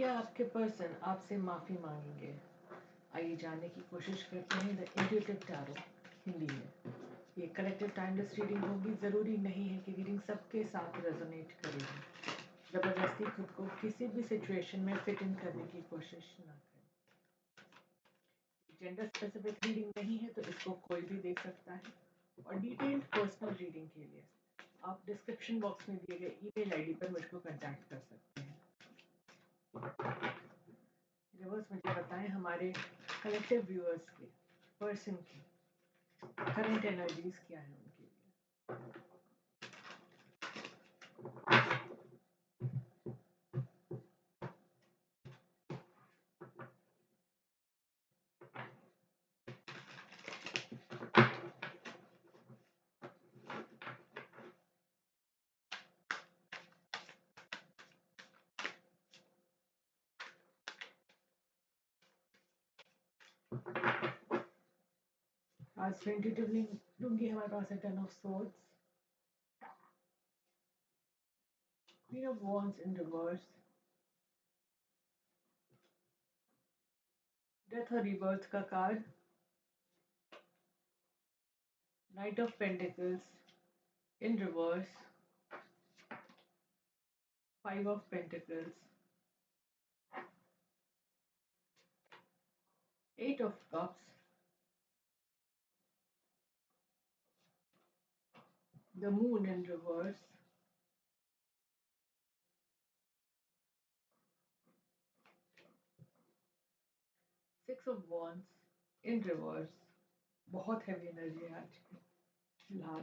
क्या आपके पर्सन आपसे माफ़ी मांगेंगे? आइए जानने की कोशिश करते हैं द इंट्यूटिव टैरो हिंदी में। ये कलेक्टिव टाइमलेस रीडिंग होगी। ज़रूरी नहीं है कि रीडिंग सबके साथ रेजोनेट करेगी। ज़बरदस्ती खुद को किसी भी सिचुएशन में फिट इन करने की कोशिश ना करें। जेंडर स्पेसिफिक रीडिंग नहीं है तो इसको कोई भी देख सकता है। और डिटेल्ड पर्सनल रीडिंग के लिए आप डिस्क्रिप्शन बॉक्स में दिए गए ईमेल आईडी पर मुझको कांटेक्ट कर सकते हैं। यूनिवर्स मुझे बताएं हमारे कलेक्टिव व्यूअर्स के पर्सन की करंट एनर्जीज क्या है उनके लिए। आज इंट्यूटिवली लूंगी हमारे पास है ten of swords, queen of wands in reverse, death और रिबर्थ का card, knight of pentacles in reverse, five of pentacles, eight of cups, the moon in reverse, six of wands in reverse. बहुत heavy energy है आज की फिलहाल।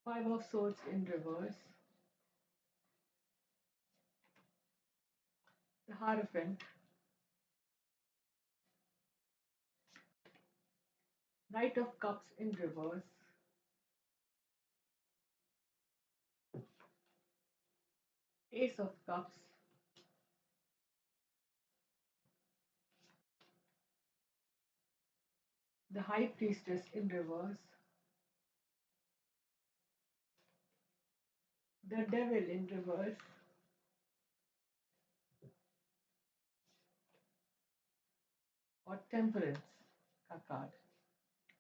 Five of swords in reverse, the hierophant, knight of cups in reverse, ace of cups, the high priestess in reverse, the devil in reverse, और temperance का card.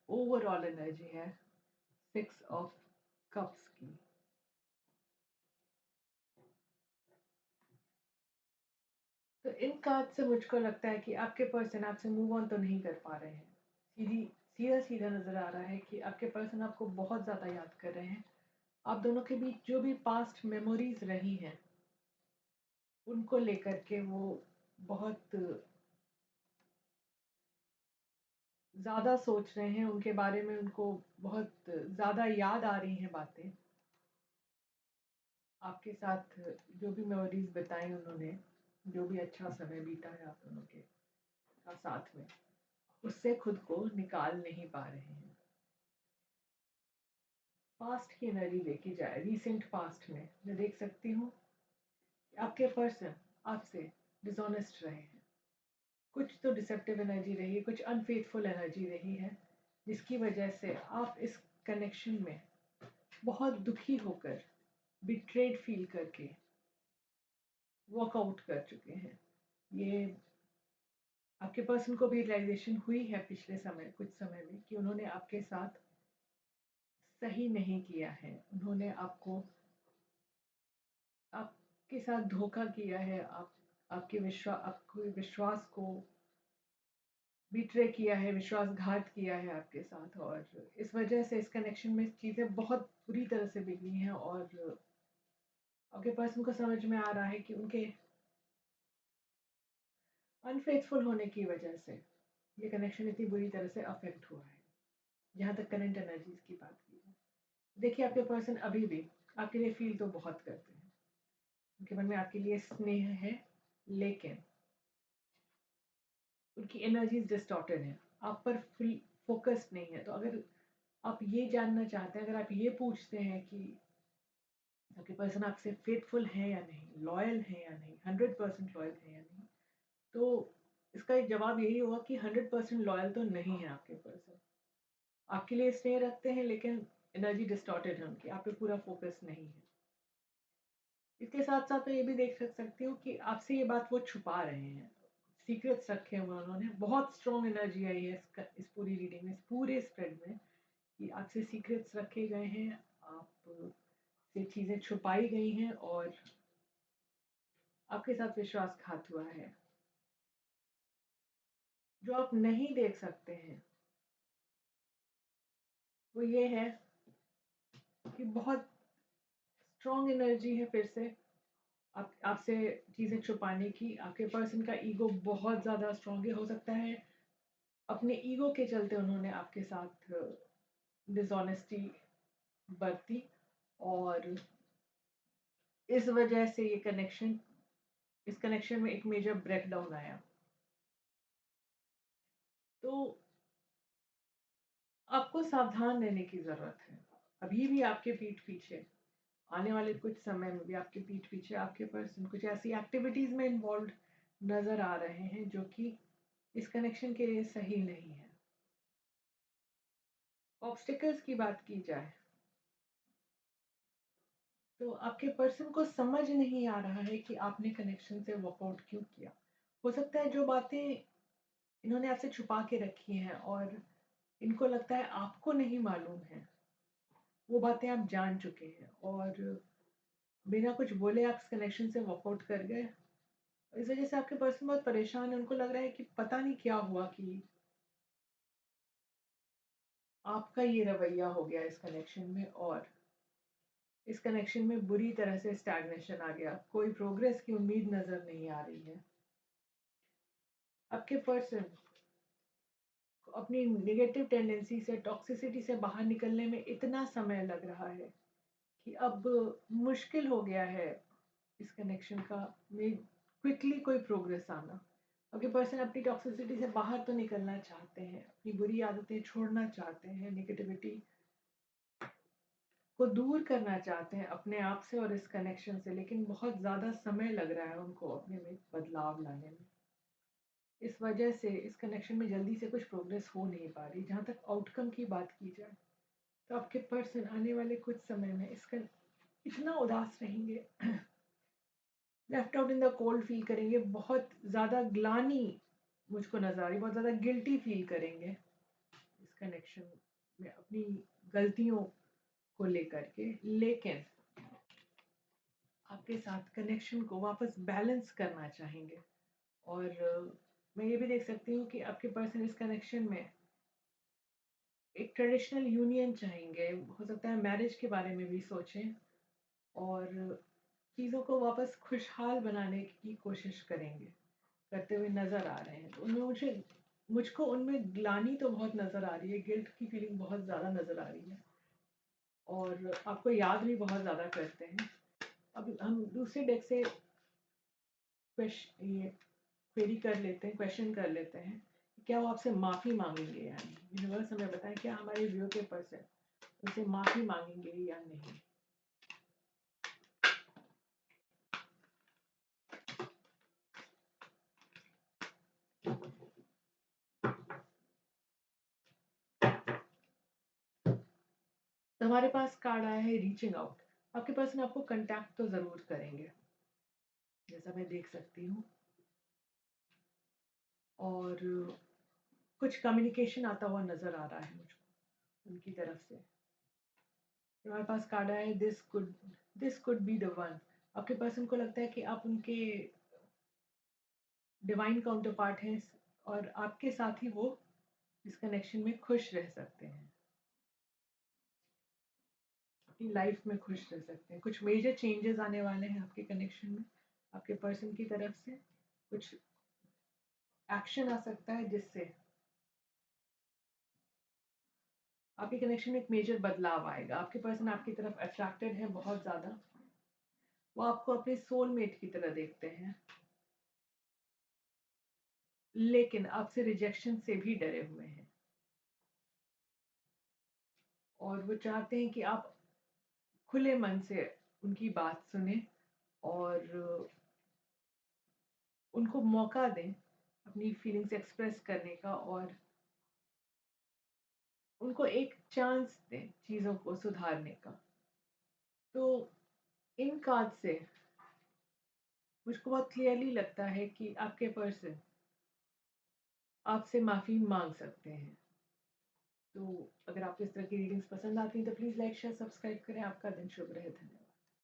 Overall energy है six of cups की। तो इन card से मुझको लगता है कि आपके पर्सन आपसे मूव ऑन तो नहीं कर पा रहे हैं। सीधा सीधा नजर आ रहा है कि आपके पर्सन आपको बहुत ज़्यादा याद कर रहे हैं। आप दोनों के बीच जो भी पास्ट मेमोरीज रही हैं उनको लेकर के वो बहुत ज़्यादा सोच रहे हैं, उनके बारे में उनको बहुत ज़्यादा याद आ रही हैं बातें। आपके साथ जो भी मेमोरीज बिताई उन्होंने, जो भी अच्छा समय बीता है आप दोनों के का साथ में, उससे खुद को निकाल नहीं पा रहे हैं। पास्ट की एनर्जी देखी जाए, रीसेंट पास्ट में मैं देख सकती हूँ कि आपके पर्सन आपसे डिसऑनेस्ट रहे हैं। कुछ तो डिसेप्टिव एनर्जी रही है, कुछ अनफेथफुल एनर्जी रही है, जिसकी वजह से आप इस कनेक्शन में बहुत दुखी होकर, बिट्रेड फील करके वॉकआउट कर चुके हैं। ये आपके पर्सन को भी रियलाइजेशन हुई है पिछले समय, कुछ समय में, कि उन्होंने आपके साथ सही नहीं किया है। उन्होंने आपके साथ धोखा किया है। आपके विश्वास को बिट्रे किया है, विश्वासघात किया है आपके साथ। और इस वजह से इस कनेक्शन में चीज़ें बहुत बुरी तरह से बिगड़ी हैं। और आपके पर्सन को समझ में आ रहा है कि उनके अनफेथफुल होने की वजह से ये कनेक्शन इतनी बुरी तरह से अफेक्ट हुआ है। जहाँ तक करंट एनर्जीज की बात की जाए, देखिए आपके पर्सन अभी भी आपके लिए फील तो बहुत करते हैं। उनके मन में आपके लिए स्नेह है, लेकिन उनकी एनर्जीज डिस्टॉर्टेड है, आप पर फुल फोकस्ड नहीं है। तो अगर आप ये जानना चाहते हैं, अगर आप ये पूछते हैं कि आपके पर्सन आपसे फेथफुल है या नहीं, लॉयल है या नहीं, 100% लॉयल है या नहीं, तो इसका एक जवाब यही होगा कि 100% लॉयल तो नहीं है आपके पर्सन। आपके लिए स्नेह रखते हैं, लेकिन एनर्जी डिस्टॉर्टेड है उनकी, आप पे पूरा फोकस नहीं है। इसके साथ-साथ मैं ये भी देख सकती हूँ कि आपसे ये बात वो छुपा रहे हैं। सीक्रेट्स रखे हुए हैं उन्होंने। बहुत स्ट्रॉन्ग एनर्जी आई है इस पूरी रीडिंग में, इस पूरे स्प्रेड में कि आपसे सीक्रेट्स रखे गए हैं, आप से चीज़ें छुपाई गई हैं और आपके साथ विश्वासघात हुआ है। जो आप नहीं देख सकते हैं, वो ये है कि बहुत स्ट्रॉन्ग एनर्जी है फिर से आपसे चीज़ें छुपाने की। आपके पर्सन का ईगो बहुत ज़्यादा स्ट्रॉन्ग है। हो सकता है अपने ईगो के चलते उन्होंने आपके साथ डिसऑनेस्टी बरती और इस वजह से इस कनेक्शन में एक मेजर ब्रेकडाउन आया। तो आपको सावधान रहने की ज़रूरत है। अभी भी आपके पीठ पीछे, आने वाले कुछ समय में भी आपके पीठ पीछे आपके पर्सन कुछ ऐसी एक्टिविटीज़ में इन्वॉल्व्ड नज़र आ रहे हैं जो कि इस कनेक्शन के लिए सही नहीं है। ऑब्स्टिकल्स की बात की जाए तो आपके पर्सन को समझ नहीं आ रहा है कि आपने कनेक्शन से वॉकआउट क्यों किया। हो सकता है जो बातें इन्होंने आपसे छुपा के रखी हैं और इनको लगता है आपको नहीं मालूम है, वो बातें आप जान चुके हैं और बिना कुछ बोले आप इस कनेक्शन से वॉकआउट कर गए। इस वजह से आपके पर्सन बहुत परेशान है, उनको लग रहा है कि पता नहीं क्या हुआ कि आपका ये रवैया हो गया इस कनेक्शन में और इस कनेक्शन में बुरी तरह से स्टैग्नेशन आ गया। कोई प्रोग्रेस की उम्मीद नज़र नहीं आ रही है। आपके पर्सन अपनी नेगेटिव टेंडेंसी से, टॉक्सिसिटी से बाहर निकलने में इतना समय लग रहा है कि अब मुश्किल हो गया है इस कनेक्शन का में क्विकली कोई प्रोग्रेस आना। आपके पर्सन अपनी टॉक्सिसिटी से बाहर तो निकलना चाहते हैं, अपनी बुरी आदतें छोड़ना चाहते हैं, नेगेटिविटी को दूर करना चाहते हैं अपने आप से और इस कनेक्शन से, लेकिन बहुत ज़्यादा समय लग रहा है उनको अपने में बदलाव लाने में। इस वजह से इस कनेक्शन में जल्दी से कुछ प्रोग्रेस हो नहीं पा रही। जहाँ तक आउटकम की बात की जाए तो आपके पर्सन आने वाले कुछ समय में इसका इतना उदास रहेंगे, left out in the cold feel करेंगे, बहुत ज़्यादा ग्लानी मुझको नज़र आ रही, बहुत ज़्यादा गिल्टी फील करेंगे इस कनेक्शन में अपनी गलतियों को लेकर के। लेकिन आपके साथ कनेक्शन को वापस बैलेंस करना चाहेंगे और मैं ये भी देख सकती हूँ कि आपके पर्सन इस कनेक्शन में एक ट्रेडिशनल यूनियन चाहेंगे। हो सकता है मैरिज के बारे में भी सोचें और चीज़ों को वापस खुशहाल बनाने की कोशिश करते हुए नज़र आ रहे हैं। तो मुझको उनमें ग्लानि तो बहुत नज़र आ रही है, गिल्ट की फीलिंग बहुत ज़्यादा नज़र आ रही है और आपको याद भी बहुत ज़्यादा करते हैं। अब हम दूसरे डेक से ये क्वेरी कर लेते हैं, क्वेश्चन कर लेते हैं, क्या वो आपसे माफ़ी मांगेंगे या नहीं। यूनिवर्स हमें बताएं क्या हमारे व्यू के पर्सन उनसे माफ़ी मांगेंगे या नहीं। तो हमारे पास कार्ड आया है रीचिंग आउट। आपके पर्सन आपको कंटैक्ट तो ज़रूर करेंगे, जैसा मैं देख सकती हूँ, और कुछ कम्युनिकेशन आता हुआ नज़र आ रहा है मुझको उनकी तरफ से। हमारे पास कार्ड आया है this could be the one. आपके पर्सन को लगता है कि आप उनके डिवाइन काउंटर पार्ट हैं और आपके साथ ही वो इस कनेक्शन में खुश रह सकते हैं, अपनी लाइफ में खुश रह सकते हैं। कुछ मेजर चेंजेस आने वाले हैं आपके कनेक्शन में, आपके पर्सन की तरफ से कुछ एक्शन आ सकता है जिससे आपके कनेक्शन में एक मेजर बदलाव आएगा। आपके पर्सन आपकी तरफ अट्रैक्टेड है बहुत ज़्यादा, वो आपको अपने सोलमेट की तरह देखते हैं, लेकिन आपसे रिजेक्शन से भी डरे हुए हैं और वो चाहते हैं कि आप खुले मन से उनकी बात सुने और उनको मौका दें अपनी फीलिंग्स एक्सप्रेस करने का और उनको एक चांस दें चीज़ों को सुधारने का। तो इन कार्ड से मुझको बहुत क्लियरली लगता है कि आपके पर्सन आपसे माफ़ी माँग सकते हैं। तो अगर आपको इस तरह की रीडिंग्स पसंद आती हैं तो प्लीज़ लाइक, शेयर, सब्सक्राइब करें। आपका दिन शुभ रहे। धन्यवाद।